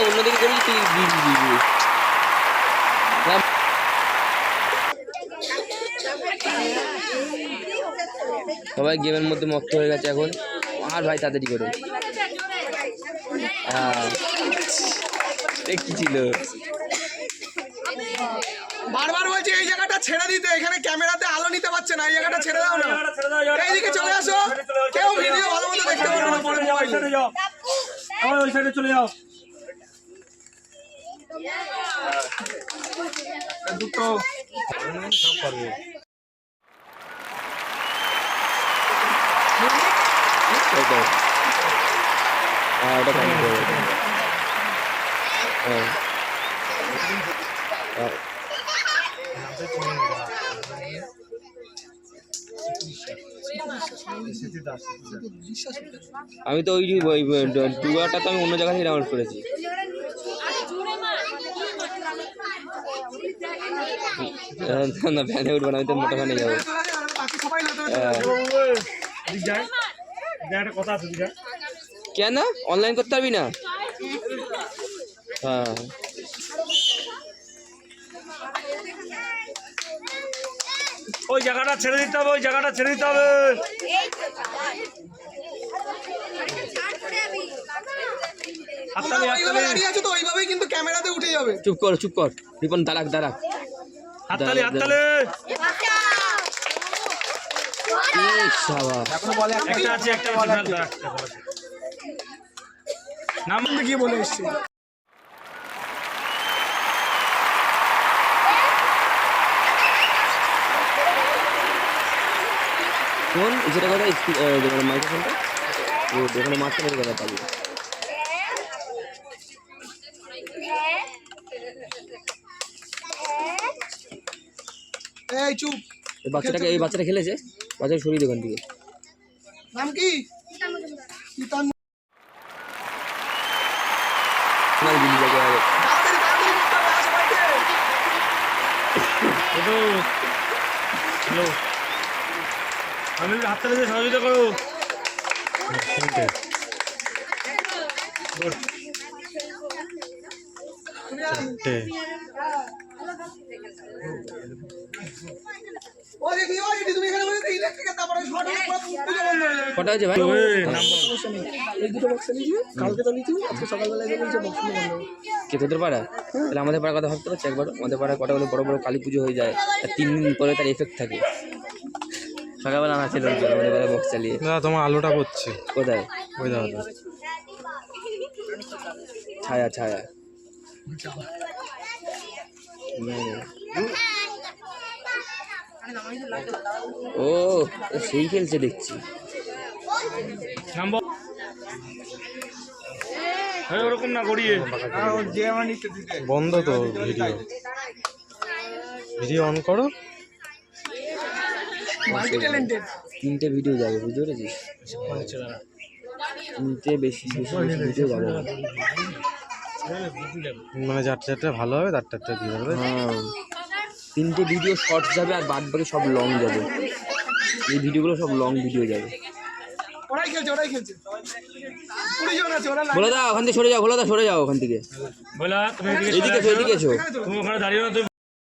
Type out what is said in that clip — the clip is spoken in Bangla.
অন্যদিকে করবি তুই সবাই গেমের মধ্যে মত্ত হয়ে গেছে এখন। আর ভাই তাড়াতাড়ি করে কি ছিল বারবার বলছি এই জায়গাটা ছেড়ে দিতে, এখানে ক্যামেরাতে আলো নিতে পারছে না, এই জায়গাটা ছেড়ে দাও না, এইদিকে চলে আসো, কেউ ভিডিও ভালো মতো দেখতে পারবে না পরে মোবাইলে। ওই সাইডে চলে যাও। দুটো সব পারবে। আমি তো ওই টুয়াটা তো আমি অন্য জায়গা থেকে ডাউনলোড করেছি। না ভ্যানে উঠবো না, আমি তো মোটা ভ্যানে যাবো। কেন অনলাইন করতে পারবি না? হ্যাঁ ওই জায়গাটা ছেড়ে দিতে হবে, ওই জায়গাটা ছেড়ে দিতে হবে। ওইভাবেই কিন্তু ক্যামেরাতে উঠে যাবে। চুপ কর চুপ কর রিপন, দাঁড়াক দাঁড়াক। হাততালি হাততালি। একটা আছে একটা নাম গিয়ে বলে এসছে। ফোন যেটা কথা মাইক্রোফোনটা ওখানে মারতে হবে কথা পাবি। এই চুপ। এই বাচ্চাটা খেলেছে, বাচ্চাটা সরিয়ে দোকান থেকে। নাম কি? আমি হাততালি দিয়ে সহযোগিতা করো। কটা হয়েছে ভাই? কে তোদের পাড়া? তাহলে আমাদের পাড়ার কথা ভাবতে পারছি একবার। আমাদের পাড়ায় কটা বড় বড় কালী পুজো হয়ে যায়, আর 3 দিন পরে তার এফেক্ট থাকে। সকালবেলা নাচে লোকজন আমাদের পাড়ায় বক্স চালিয়ে। না তোমার আলোটা পড়ছে কোথায়? ওই দাদা ছায়া ছায়া। ও সেই খেলছে দেখছি। ওরকম না গড়িয়ে বন্ধ তো ভিডিও অন করো। 3টে ভিডিও যাবে, বুঝতে পেরেছিস? 3টে বেশি ভিডিও যাবে মানে যারটা ভালো হবে তারটা দিয়ে দেবে। হ্যাঁ 3টে ভিডিও শর্টস যাবে আর বাদ বাকি সব লং যাবে। এই ভিডিওগুলো সব লং ভিডিও যাবে। ওরাই খেলছে। বলে দাও ওখান থেকে সরে যাও, বলে দাও সরে যাও ওখান থেকে। বলা তুমি এদিকে এসো। তুমি ওখানে দাঁড়িয়ে না।